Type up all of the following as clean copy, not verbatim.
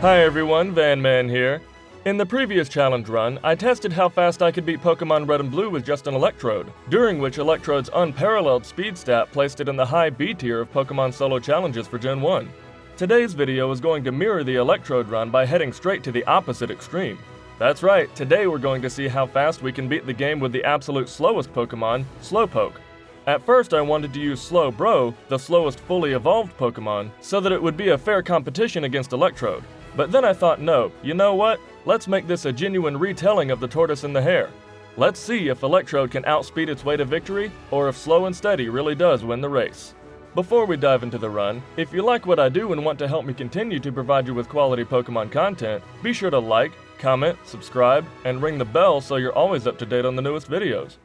Hi everyone, Vanman here. In the previous challenge run, I tested how fast I could beat Pokemon Red and Blue with just an Electrode, during which Electrode's unparalleled speed stat placed it in the high B tier of Pokemon solo challenges for Gen 1. Today's video is going to mirror the Electrode run by heading straight to the opposite extreme. That's right, today we're going to see how fast we can beat the game with the absolute slowest Pokemon, Slowpoke. At first I wanted to use Slowbro, the slowest fully evolved Pokemon, so that it would be a fair competition against Electrode. But then I thought, no, you know what? Let's make this a genuine retelling of the tortoise and the hare. Let's see if Electrode can outspeed its way to victory, or if Slow and Steady really does win the race. Before we dive into the run, if you like what I do and want to help me continue to provide you with quality Pokemon content, be sure to like, comment, subscribe, and ring the bell so you're always up to date on the newest videos.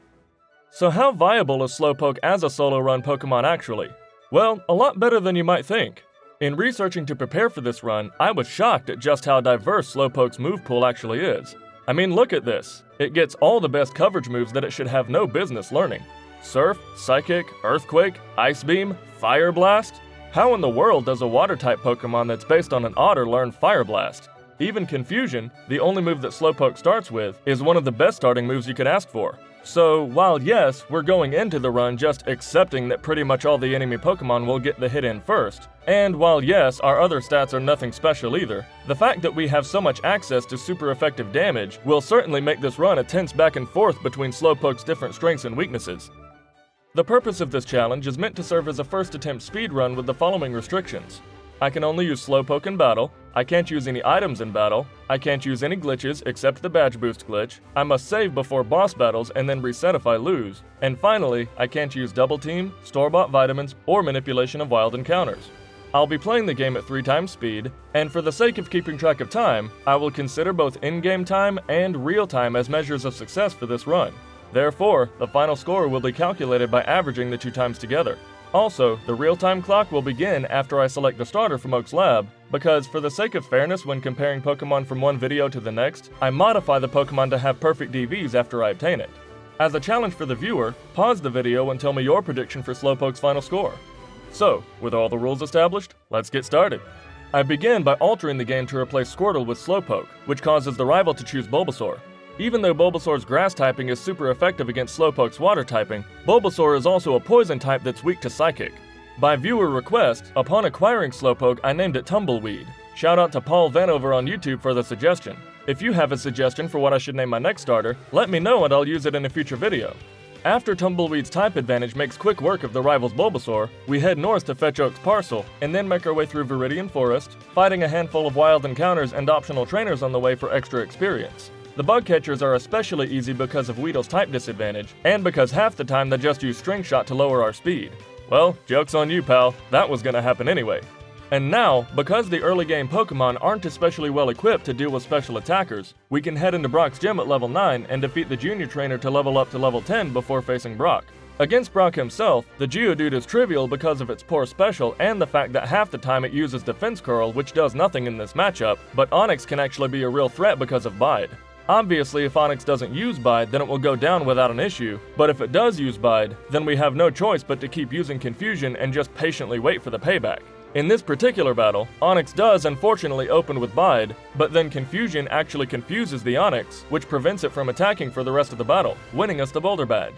So how viable is Slowpoke as a solo run Pokemon actually? Well, a lot better than you might think. In researching to prepare for this run, I was shocked at just how diverse Slowpoke's move pool actually is. I mean, look at this. It gets all the best coverage moves that it should have no business learning. Surf, Psychic, Earthquake, Ice Beam, Fire Blast? How in the world does a Water-type Pokemon that's based on an otter learn Fire Blast? Even Confusion, the only move that Slowpoke starts with, is one of the best starting moves you could ask for. So, while yes, we're going into the run just accepting that pretty much all the enemy Pokemon will get the hit in first, and while yes, our other stats are nothing special either, the fact that we have so much access to super effective damage will certainly make this run a tense back and forth between Slowpoke's different strengths and weaknesses. The purpose of this challenge is meant to serve as a first attempt speed run with the following restrictions. I can only use Slowpoke in battle, I can't use any items in battle, I can't use any glitches except the badge boost glitch, I must save before boss battles and then reset if I lose, and finally, I can't use double team, store-bought vitamins, or manipulation of wild encounters. I'll be playing the game at 3 times speed, and for the sake of keeping track of time, I will consider both in-game time and real time as measures of success for this run. Therefore, the final score will be calculated by averaging the 2 times together. Also, the real-time clock will begin after I select the starter from Oak's lab, because for the sake of fairness when comparing Pokemon from one video to the next, I modify the Pokemon to have perfect DVs after I obtain it. As a challenge for the viewer, pause the video and tell me your prediction for Slowpoke's final score. So, with all the rules established, let's get started. I begin by altering the game to replace Squirtle with Slowpoke, which causes the rival to choose Bulbasaur. Even though Bulbasaur's grass typing is super effective against Slowpoke's water typing, Bulbasaur is also a poison type that's weak to Psychic. By viewer request, upon acquiring Slowpoke, I named it Tumbleweed. Shout out to Paul Vanover on YouTube for the suggestion. If you have a suggestion for what I should name my next starter, let me know and I'll use it in a future video. After Tumbleweed's type advantage makes quick work of the rival's Bulbasaur, we head north to fetch Oak's parcel, and then make our way through Viridian Forest, fighting a handful of wild encounters and optional trainers on the way for extra experience. The bug catchers are especially easy because of Weedle's type disadvantage, and because half the time they just use String Shot to lower our speed. Well, joke's on you, pal, that was gonna happen anyway. And now, because the early game Pokemon aren't especially well equipped to deal with special attackers, we can head into Brock's gym at level 9 and defeat the junior trainer to level up to level 10 before facing Brock. Against Brock himself, the Geodude is trivial because of its poor special and the fact that half the time it uses Defense Curl, which does nothing in this matchup, but Onix can actually be a real threat because of Bide. Obviously, if Onix doesn't use Bide, then it will go down without an issue, but if it does use Bide, then we have no choice but to keep using Confusion and just patiently wait for the payback. In this particular battle, Onix does unfortunately open with Bide, but then Confusion actually confuses the Onix, which prevents it from attacking for the rest of the battle, winning us the Boulder Badge.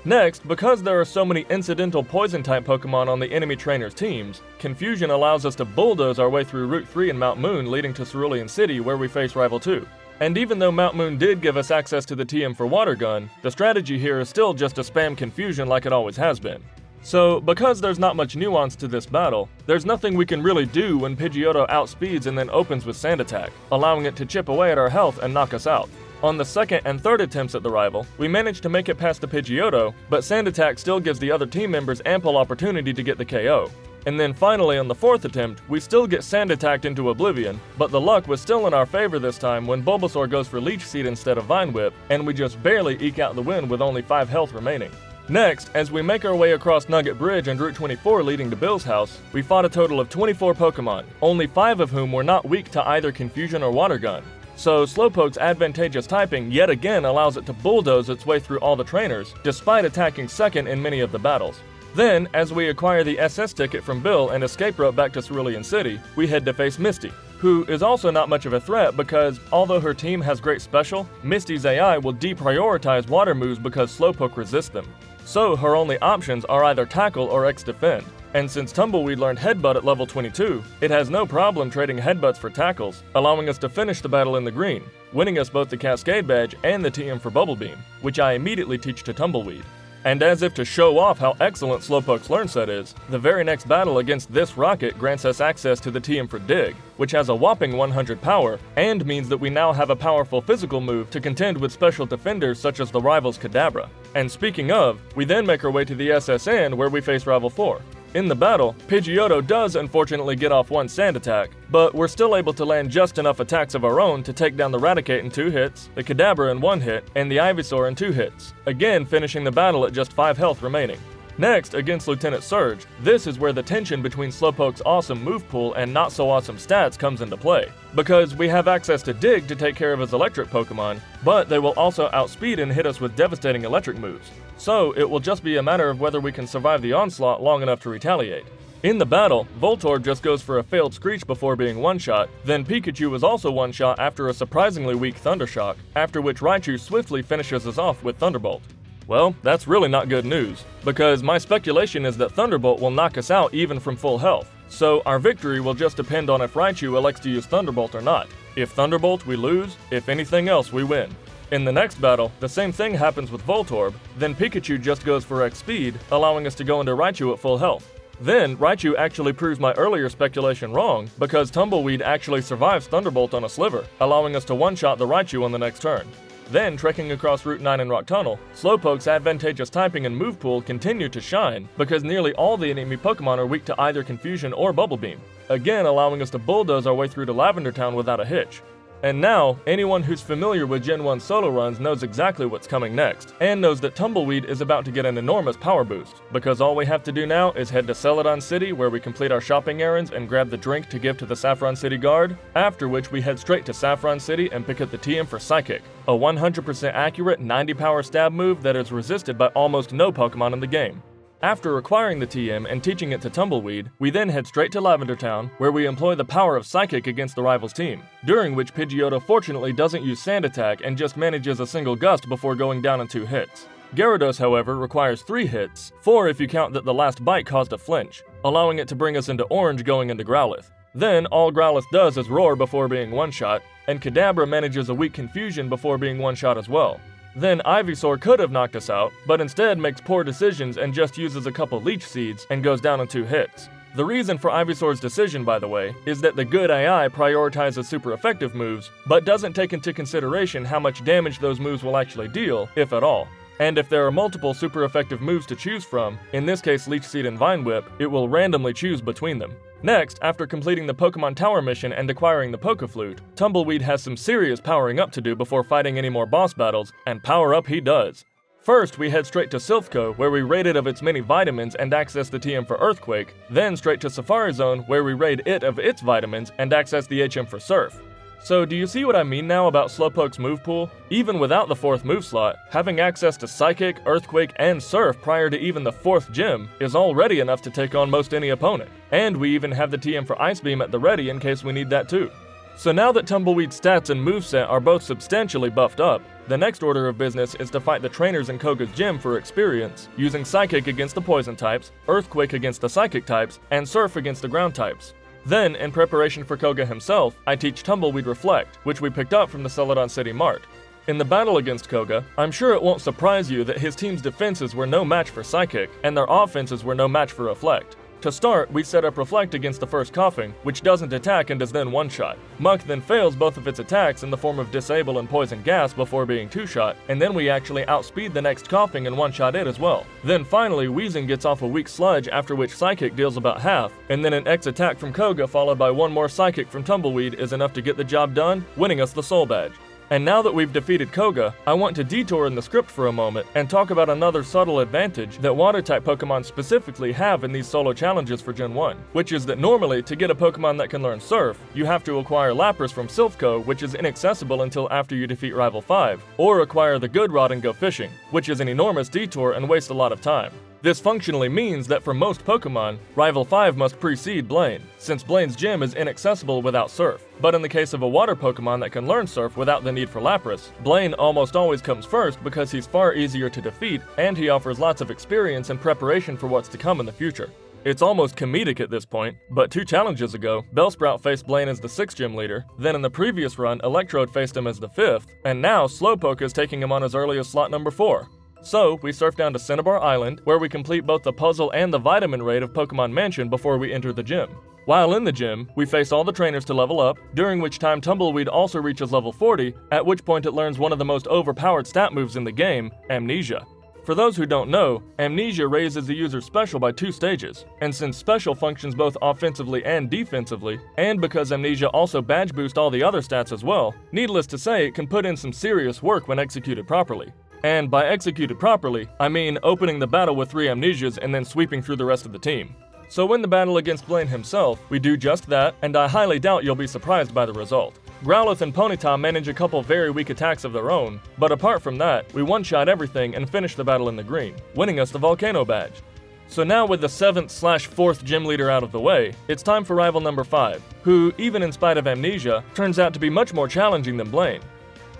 Next, because there are so many incidental Poison-type Pokemon on the enemy trainers' teams, Confusion allows us to bulldoze our way through Route 3 in Mount Moon leading to Cerulean City where we face Rival 2. And even though Mount Moon did give us access to the TM for Water Gun, the strategy here is still just to spam Confusion like it always has been. So, because there's not much nuance to this battle, there's nothing we can really do when Pidgeotto outspeeds and then opens with Sand Attack, allowing it to chip away at our health and knock us out. On the second and third attempts at the rival, we managed to make it past the Pidgeotto, but Sand Attack still gives the other team members ample opportunity to get the KO. And then finally on the fourth attempt, we still get Sand Attacked into oblivion, but the luck was still in our favor this time when Bulbasaur goes for Leech Seed instead of Vine Whip, and we just barely eke out the win with only 5 health remaining. Next, as we make our way across Nugget Bridge and Route 24 leading to Bill's house, we fought a total of 24 Pokemon, only 5 of whom were not weak to either Confusion or Water Gun. So Slowpoke's advantageous typing yet again allows it to bulldoze its way through all the trainers, despite attacking second in many of the battles. Then, as we acquire the SS ticket from Bill and escape rope back to Cerulean City, we head to face Misty. who is also not much of a threat because, although her team has great special, Misty's AI will deprioritize water moves because Slowpoke resists them. So her only options are either Tackle or X-Defend, and since Tumbleweed learned Headbutt at level 22, it has no problem trading Headbutts for Tackles, allowing us to finish the battle in the green, winning us both the Cascade Badge and the TM for Bubble Beam, which I immediately teach to Tumbleweed. And as if to show off how excellent Slowpoke's Learn Set is, the very next battle against this rocket grants us access to the TM for Dig, which has a whopping 100 power, and means that we now have a powerful physical move to contend with special defenders such as the rival's Kadabra. And speaking of, we then make our way to the SSN where we face Rival 4. In the battle, Pidgeotto does unfortunately get off one sand attack, but we're still able to land just enough attacks of our own to take down the Raticate in 2 hits, the Kadabra in 1 hit, and the Ivysaur in 2 hits, again finishing the battle at just 5 health remaining. Next, against Lieutenant Surge, this is where the tension between Slowpoke's awesome move pool and not so awesome stats comes into play, because we have access to Dig to take care of his electric Pokemon, but they will also outspeed and hit us with devastating electric moves. So it will just be a matter of whether we can survive the onslaught long enough to retaliate. In the battle, Voltorb just goes for a failed Screech before being one-shot, then Pikachu was also one-shot after a surprisingly weak Thundershock, after which Raichu swiftly finishes us off with Thunderbolt. Well, that's really not good news, because my speculation is that Thunderbolt will knock us out even from full health, so our victory will just depend on if Raichu elects to use Thunderbolt or not. If Thunderbolt, we lose. If anything else, we win. In the next battle, the same thing happens with Voltorb, then Pikachu just goes for X-Speed, allowing us to go into Raichu at full health. Then, Raichu actually proves my earlier speculation wrong, because Tumbleweed actually survives Thunderbolt on a Sliver, allowing us to one-shot the Raichu on the next turn. Then, trekking across Route 9 and Rock Tunnel, Slowpoke's advantageous typing and move pool continue to shine, because nearly all the enemy Pokemon are weak to either Confusion or Bubble Beam, again allowing us to bulldoze our way through to Lavender Town without a hitch. And now, anyone who's familiar with Gen 1 solo runs knows exactly what's coming next, and knows that Tumbleweed is about to get an enormous power boost, because all we have to do now is head to Celadon City where we complete our shopping errands and grab the drink to give to the Saffron City Guard, after which we head straight to Saffron City and pick up the TM for Psychic, a 100% accurate 90 power stab move that is resisted by almost no Pokemon in the game. After acquiring the TM and teaching it to Tumbleweed, we then head straight to Lavender Town, where we employ the power of Psychic against the rival's team, during which Pidgeotto fortunately doesn't use Sand Attack and just manages a single Gust before going down in 2 hits. Gyarados, however, requires 3 hits, 4 if you count that the last bite caused a flinch, allowing it to bring us into Orange going into Growlithe. Then, all Growlithe does is roar before being one-shot, and Kadabra manages a weak Confusion before being one-shot as well. Then Ivysaur could have knocked us out, but instead makes poor decisions and just uses a couple Leech Seeds and goes down in 2 hits. The reason for Ivysaur's decision, by the way, is that the good AI prioritizes super effective moves, but doesn't take into consideration how much damage those moves will actually deal, if at all. And if there are multiple super effective moves to choose from, in this case Leech Seed and Vine Whip, it will randomly choose between them. Next, after completing the Pokemon Tower mission and acquiring the Pokeflute, Tumbleweed has some serious powering up to do before fighting any more boss battles, and power up he does. First, we head straight to Silphco, where we raid it of its many vitamins and access the TM for Earthquake, then straight to Safari Zone, where we raid it of its vitamins and access the HM for Surf. So do you see what I mean now about Slowpoke's move pool? Even without the 4th move slot, having access to Psychic, Earthquake, and Surf prior to even the 4th gym is already enough to take on most any opponent. And we even have the TM for Ice Beam at the ready in case we need that too. So now that Tumbleweed's stats and moveset are both substantially buffed up, the next order of business is to fight the trainers in Koga's gym for experience, using Psychic against the poison types, Earthquake against the psychic types, and Surf against the ground types. Then, in preparation for Koga himself, I teach Tumbleweed Reflect, which we picked up from the Celadon City Mart. In the battle against Koga, I'm sure it won't surprise you that his team's defenses were no match for Psychic, and their offenses were no match for Reflect. To start, we set up Reflect against the first Coughing, which doesn't attack and is then one-shot. Muck then fails both of its attacks in the form of Disable and Poison Gas before being two-shot, and then we actually outspeed the next Coughing and one-shot it as well. Then finally, Weezing gets off a weak Sludge, after which Psychic deals about half, and then an X attack from Koga followed by one more Psychic from Tumbleweed is enough to get the job done, winning us the Soul Badge. And now that we've defeated Koga, I want to detour in the script for a moment and talk about another subtle advantage that Water-type Pokemon specifically have in these solo challenges for Gen 1, which is that normally, to get a Pokemon that can learn Surf, you have to acquire Lapras from Silphco, which is inaccessible until after you defeat Rival 5, or acquire the Good Rod and go fishing, which is an enormous detour and wastes a lot of time. This functionally means that for most Pokémon, Rival 5 must precede Blaine, since Blaine's gym is inaccessible without Surf. But in the case of a water Pokémon that can learn Surf without the need for Lapras, Blaine almost always comes first because he's far easier to defeat and he offers lots of experience and preparation for what's to come in the future. It's almost comedic at this point, but 2 challenges ago, Bellsprout faced Blaine as the 6th gym leader, then in the previous run, Electrode faced him as the 5th, and now Slowpoke is taking him on as early as slot number 4. So, we surf down to Cinnabar Island, where we complete both the puzzle and the vitamin raid of Pokemon Mansion before we enter the gym. While in the gym, we face all the trainers to level up, during which time Tumbleweed also reaches level 40, at which point it learns one of the most overpowered stat moves in the game, Amnesia. For those who don't know, Amnesia raises the user's special by 2 stages, and since special functions both offensively and defensively, and because Amnesia also badge boosts all the other stats as well, needless to say it can put in some serious work when executed properly. And by executed properly, I mean opening the battle with 3 Amnesias and then sweeping through the rest of the team. So in the battle against Blaine himself, we do just that, and I highly doubt you'll be surprised by the result. Growlithe and Ponyta manage a couple very weak attacks of their own, but apart from that, we one-shot everything and finish the battle in the green, winning us the Volcano badge. So now with the 7th/4th gym leader out of the way, it's time for rival number 5, who, even in spite of Amnesia, turns out to be much more challenging than Blaine.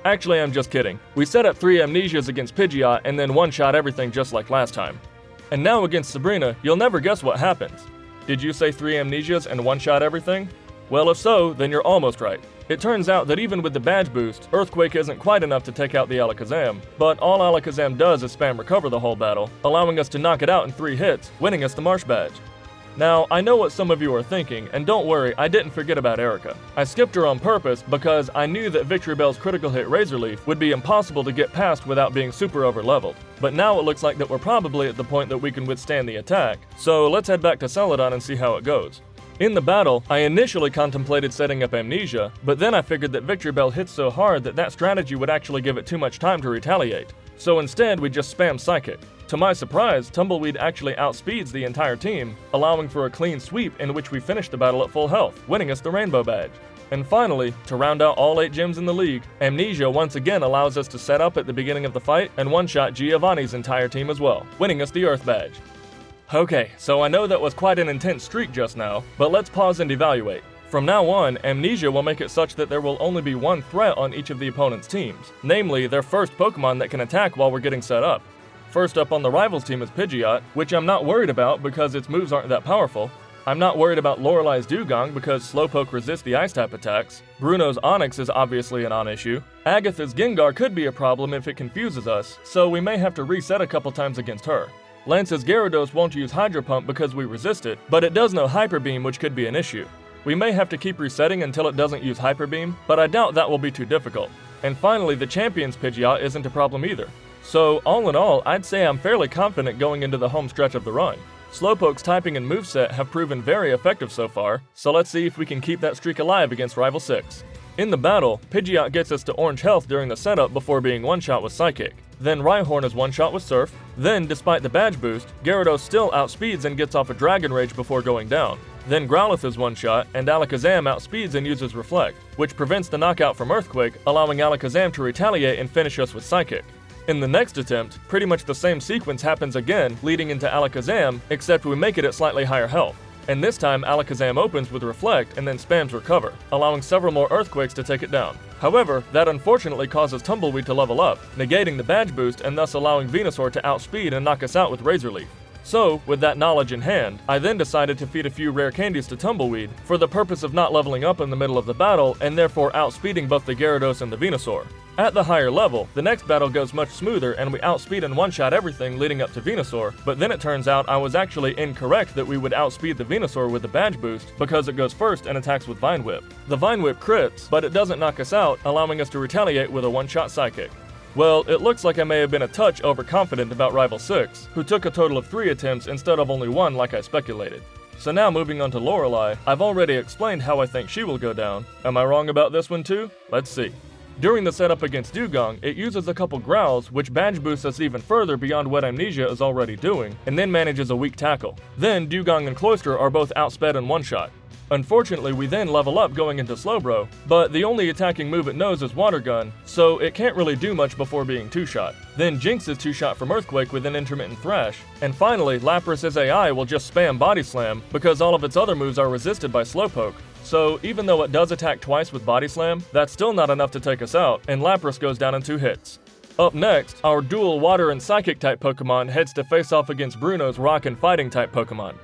Actually, I'm just kidding. We set up 3 Amnesias against Pidgeot and then one-shot everything just like last time. And now against Sabrina, you'll never guess what happens. Did you say 3 Amnesias and one-shot everything? Well, if so, then you're almost right. It turns out that even with the badge boost, Earthquake isn't quite enough to take out the Alakazam, but all Alakazam does is spam recover the whole battle, allowing us to knock it out in 3 hits, winning us the Marsh badge. Now, I know what some of you are thinking, and don't worry, I didn't forget about Erica. I skipped her on purpose because I knew that Victory Bell's critical hit Razor Leaf would be impossible to get past without being super over-leveled. But now it looks like that we're probably at the point that we can withstand the attack, so let's head back to Celadon and see how it goes. In the battle, I initially contemplated setting up Amnesia, but then I figured that Victory Bell hits so hard that that strategy would actually give it too much time to retaliate. So instead, we just spam Psychic. To my surprise, Tumbleweed actually outspeeds the entire team, allowing for a clean sweep in which we finish the battle at full health, winning us the Rainbow badge. And finally, to round out all 8 gyms in the league, Amnesia once again allows us to set up at the beginning of the fight and one-shot Giovanni's entire team as well, winning us the Earth badge. Okay, so I know that was quite an intense streak just now, but let's pause and evaluate. From now on, Amnesia will make it such that there will only be 1 threat on each of the opponent's teams, namely their first Pokemon that can attack while we're getting set up. First up on the Rivals team is Pidgeot, which I'm not worried about because its moves aren't that powerful. I'm not worried about Lorelei's Dugong because Slowpoke resists the Ice-type attacks. Bruno's Onix is obviously a non-issue. Agatha's Gengar could be a problem if it confuses us, so we may have to reset a couple times against her. Lance's Gyarados won't use Hydro Pump because we resist it, but it does know Hyper Beam, which could be an issue. We may have to keep resetting until it doesn't use Hyper Beam, but I doubt that will be too difficult. And finally, the Champion's Pidgeot isn't a problem either. So, all in all, I'd say I'm fairly confident going into the home stretch of the run. Slowpoke's typing and moveset have proven very effective so far, so let's see if we can keep that streak alive against Rival 6. In the battle, Pidgeot gets us to orange health during the setup before being one-shot with Psychic. Then Rhyhorn is one-shot with Surf. Then, despite the badge boost, Gyarados still outspeeds and gets off a Dragon Rage before going down. Then Growlithe is one-shot, and Alakazam outspeeds and uses Reflect, which prevents the knockout from Earthquake, allowing Alakazam to retaliate and finish us with Psychic. In the next attempt, pretty much the same sequence happens again, leading into Alakazam, except we make it at slightly higher health. And this time Alakazam opens with Reflect and then spams Recover, allowing several more Earthquakes to take it down. However, that unfortunately causes Tumbleweed to level up, negating the badge boost and thus allowing Venusaur to outspeed and knock us out with Razor Leaf. So, with that knowledge in hand, I then decided to feed a few rare candies to Tumbleweed for the purpose of not leveling up in the middle of the battle and therefore outspeeding both the Gyarados and the Venusaur. At the higher level, the next battle goes much smoother and we outspeed and one-shot everything leading up to Venusaur, but then it turns out I was actually incorrect that we would outspeed the Venusaur with the badge boost because it goes first and attacks with Vine Whip. The Vine Whip crits, but it doesn't knock us out, allowing us to retaliate with a one-shot Psychic. Well, it looks like I may have been a touch overconfident about Rival 6, who took a total of 3 attempts instead of only 1 like I speculated. So now moving on to Lorelei, I've already explained how I think she will go down. Am I wrong about this one too? Let's see. During the setup against Dugong, it uses a couple growls, which badge boosts us even further beyond what Amnesia is already doing, and then manages a weak tackle. Then Dugong and Cloyster are both outsped and one-shot. Unfortunately, we then level up going into Slowbro, but the only attacking move it knows is Water Gun, so it can't really do much before being 2-shot. Then Jinx is 2-shot from Earthquake with an intermittent Thrash, and finally Lapras's AI will just spam Body Slam because all of its other moves are resisted by Slowpoke. So even though it does attack twice with Body Slam, that's still not enough to take us out, and Lapras goes down in 2 hits. Up next, our dual Water and Psychic type Pokemon heads to face off against Bruno's Rock and Fighting type Pokemon.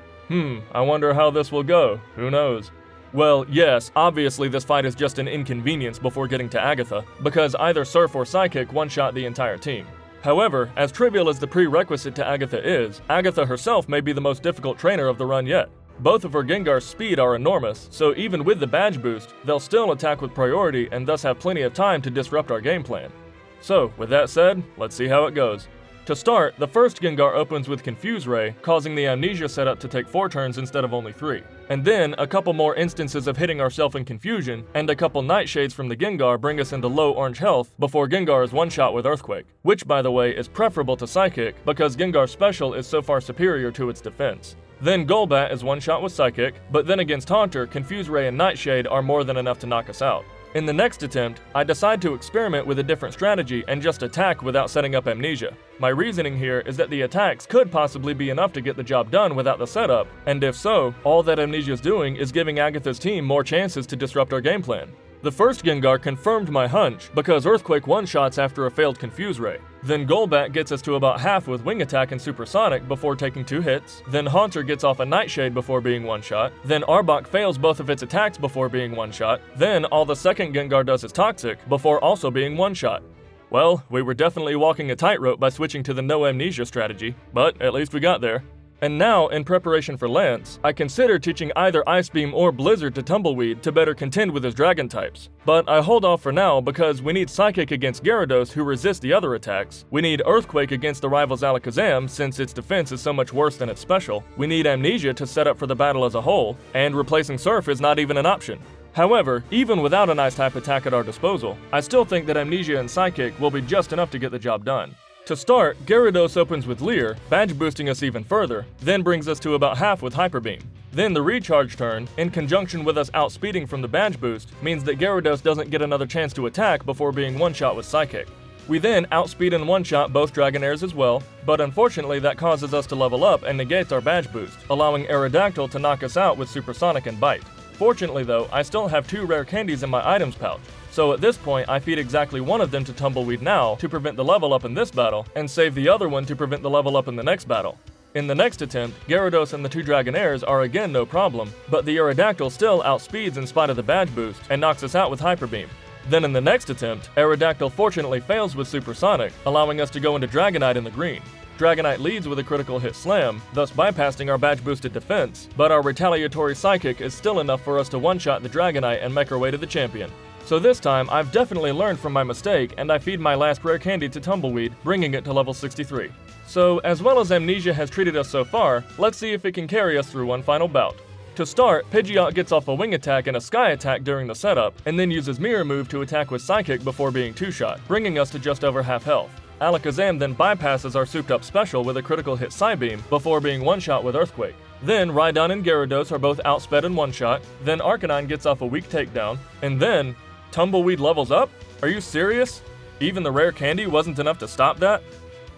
I wonder how this will go. Who knows? Well, yes, obviously this fight is just an inconvenience before getting to Agatha, because either Surf or Psychic one-shot the entire team. However, as trivial as the prerequisite to Agatha is, Agatha herself may be the most difficult trainer of the run yet. Both of her Gengar's speed are enormous, so even with the badge boost, they'll still attack with priority and thus have plenty of time to disrupt our game plan. So, with that said, let's see how it goes. To start, the first Gengar opens with Confuse Ray, causing the Amnesia setup to take 4 turns instead of only 3. And then, a couple more instances of hitting ourselves in confusion, and a couple Nightshades from the Gengar bring us into low orange health before Gengar is one-shot with Earthquake, which by the way is preferable to Psychic because Gengar's special is so far superior to its defense. Then Golbat is one-shot with Psychic, but then against Haunter, Confuse Ray and Nightshade are more than enough to knock us out. In the next attempt, I decide to experiment with a different strategy and just attack without setting up Amnesia. My reasoning here is that the attacks could possibly be enough to get the job done without the setup, and if so, all that Amnesia is doing is giving Agatha's team more chances to disrupt our game plan. The first Gengar confirmed my hunch because Earthquake one-shots after a failed Confuse Ray. Then Golbat gets us to about half with Wing Attack and Supersonic before taking 2 hits. Then Haunter gets off a Nightshade before being one-shot. Then Arbok fails both of its attacks before being one-shot. Then all the second Gengar does is Toxic before also being one-shot. Well, we were definitely walking a tightrope by switching to the no amnesia strategy, but at least we got there. And now, in preparation for Lance, I consider teaching either Ice Beam or Blizzard to Tumbleweed to better contend with his Dragon types. But I hold off for now because we need Psychic against Gyarados who resists the other attacks, we need Earthquake against the rival's Alakazam since its defense is so much worse than its special, we need Amnesia to set up for the battle as a whole, and replacing Surf is not even an option. However, even without an Ice-type attack at our disposal, I still think that Amnesia and Psychic will be just enough to get the job done. To start, Gyarados opens with Leer, badge boosting us even further, then brings us to about half with Hyper Beam. Then the recharge turn, in conjunction with us outspeeding from the badge boost, means that Gyarados doesn't get another chance to attack before being one-shot with Psychic. We then outspeed and one-shot both Dragonairs as well, but unfortunately that causes us to level up and negates our badge boost, allowing Aerodactyl to knock us out with Supersonic and Bite. Fortunately though, I still have 2 rare candies in my items pouch, so at this point I feed exactly one of them to Tumbleweed now to prevent the level up in this battle, and save the other one to prevent the level up in the next battle. In the next attempt, Gyarados and the 2 Dragonairs are again no problem, but the Aerodactyl still outspeeds in spite of the badge boost and knocks us out with Hyper Beam. Then in the next attempt, Aerodactyl fortunately fails with Supersonic, allowing us to go into Dragonite in the green. Dragonite leads with a critical hit slam, thus bypassing our badge boosted defense, but our retaliatory Psychic is still enough for us to one-shot the Dragonite and make our way to the champion. So this time, I've definitely learned from my mistake, and I feed my last rare candy to Tumbleweed, bringing it to level 63. So, as well as Amnesia has treated us so far, let's see if it can carry us through one final bout. To start, Pidgeot gets off a Wing Attack and a Sky Attack during the setup, and then uses Mirror Move to attack with Psychic before being 2-shot, bringing us to just over half health. Alakazam then bypasses our souped-up special with a critical hit Psybeam before being one-shot with Earthquake. Then Rhydon and Gyarados are both outsped in one-shot, then Arcanine gets off a weak takedown, and then Tumbleweed levels up? Are you serious? Even the rare candy wasn't enough to stop that?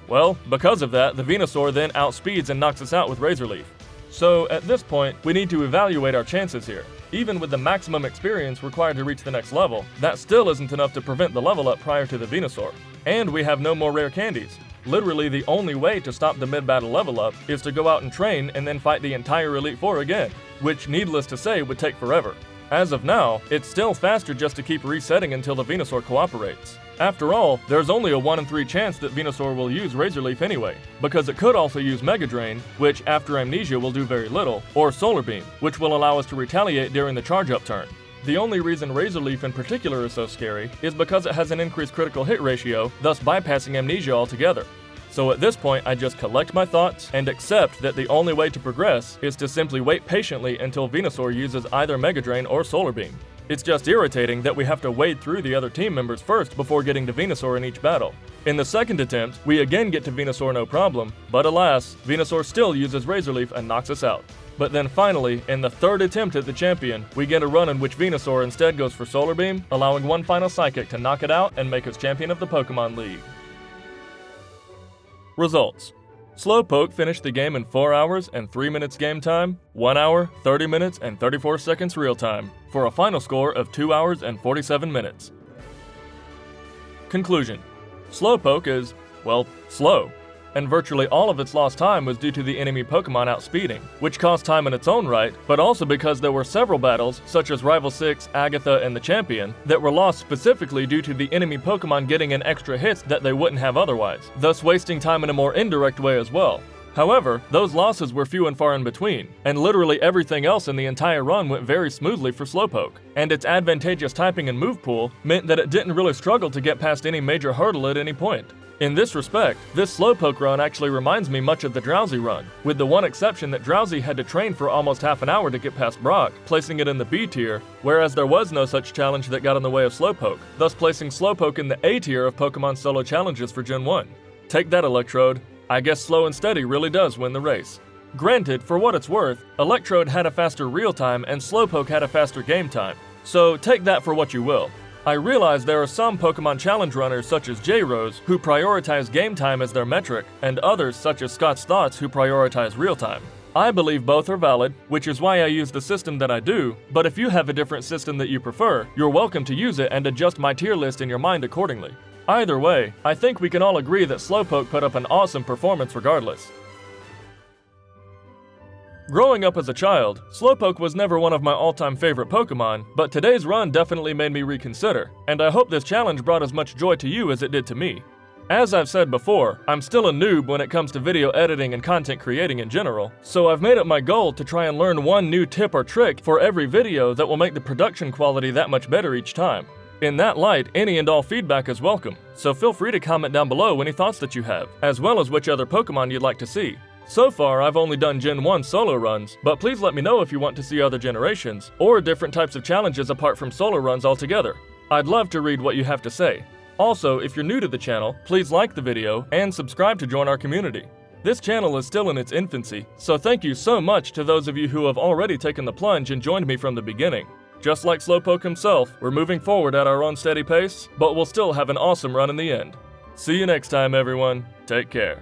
Well, because of that, the Venusaur then outspeeds and knocks us out with Razor Leaf. So, at this point, we need to evaluate our chances here. Even with the maximum experience required to reach the next level, that still isn't enough to prevent the level up prior to the Venusaur. And we have no more rare candies. Literally the only way to stop the mid-battle level up is to go out and train and then fight the entire Elite Four again, which needless to say would take forever. As of now, it's still faster just to keep resetting until the Venusaur cooperates. After all, there's only a 1 in 3 chance that Venusaur will use Razor Leaf anyway, because it could also use Mega Drain, which after Amnesia will do very little, or Solar Beam, which will allow us to retaliate during the charge-up turn. The only reason Razor Leaf in particular is so scary is because it has an increased critical hit ratio, thus bypassing Amnesia altogether. So at this point, I just collect my thoughts and accept that the only way to progress is to simply wait patiently until Venusaur uses either Mega Drain or Solar Beam. It's just irritating that we have to wade through the other team members first before getting to Venusaur in each battle. In the second attempt, we again get to Venusaur no problem, but alas, Venusaur still uses Razor Leaf and knocks us out. But then finally, in the third attempt at the champion, we get a run in which Venusaur instead goes for Solar Beam, allowing one final Psychic to knock it out and make us champion of the Pokemon League. Results. Slowpoke finished the game in 4 hours and 3 minutes game time, 1 hour, 30 minutes, and 34 seconds real time, for a final score of 2 hours and 47 minutes. Conclusion. Slowpoke is, well, slow, and virtually all of its lost time was due to the enemy Pokemon outspeeding, which cost time in its own right, but also because there were several battles, such as Rival 6, Agatha, and the Champion, that were lost specifically due to the enemy Pokemon getting in extra hits that they wouldn't have otherwise, thus wasting time in a more indirect way as well. However, those losses were few and far in between, and literally everything else in the entire run went very smoothly for Slowpoke, and its advantageous typing and move pool meant that it didn't really struggle to get past any major hurdle at any point. In this respect, this Slowpoke run actually reminds me much of the Drowsy run, with the one exception that Drowsy had to train for almost half an hour to get past Brock, placing it in the B tier, whereas there was no such challenge that got in the way of Slowpoke, thus placing Slowpoke in the A tier of Pokemon solo challenges for Gen 1. Take that, Electrode. I guess slow and steady really does win the race. Granted, for what it's worth, Electrode had a faster real time and Slowpoke had a faster game time, so take that for what you will. I realize there are some Pokemon challenge runners such as J-Rose who prioritize game time as their metric, and others such as Scott's Thoughts who prioritize real time. I believe both are valid, which is why I use the system that I do, but if you have a different system that you prefer, you're welcome to use it and adjust my tier list in your mind accordingly. Either way, I think we can all agree that Slowpoke put up an awesome performance regardless. Growing up as a child, Slowpoke was never one of my all-time favorite Pokemon, but today's run definitely made me reconsider, and I hope this challenge brought as much joy to you as it did to me. As I've said before, I'm still a noob when it comes to video editing and content creating in general, so I've made it my goal to try and learn one new tip or trick for every video that will make the production quality that much better each time. In that light, any and all feedback is welcome, so feel free to comment down below any thoughts that you have, as well as which other Pokemon you'd like to see. So far, I've only done Gen 1 solo runs, but please let me know if you want to see other generations, or different types of challenges apart from solo runs altogether. I'd love to read what you have to say. Also, if you're new to the channel, please like the video and subscribe to join our community. This channel is still in its infancy, so thank you so much to those of you who have already taken the plunge and joined me from the beginning. Just like Slowpoke himself, we're moving forward at our own steady pace, but we'll still have an awesome run in the end. See you next time, everyone. Take care.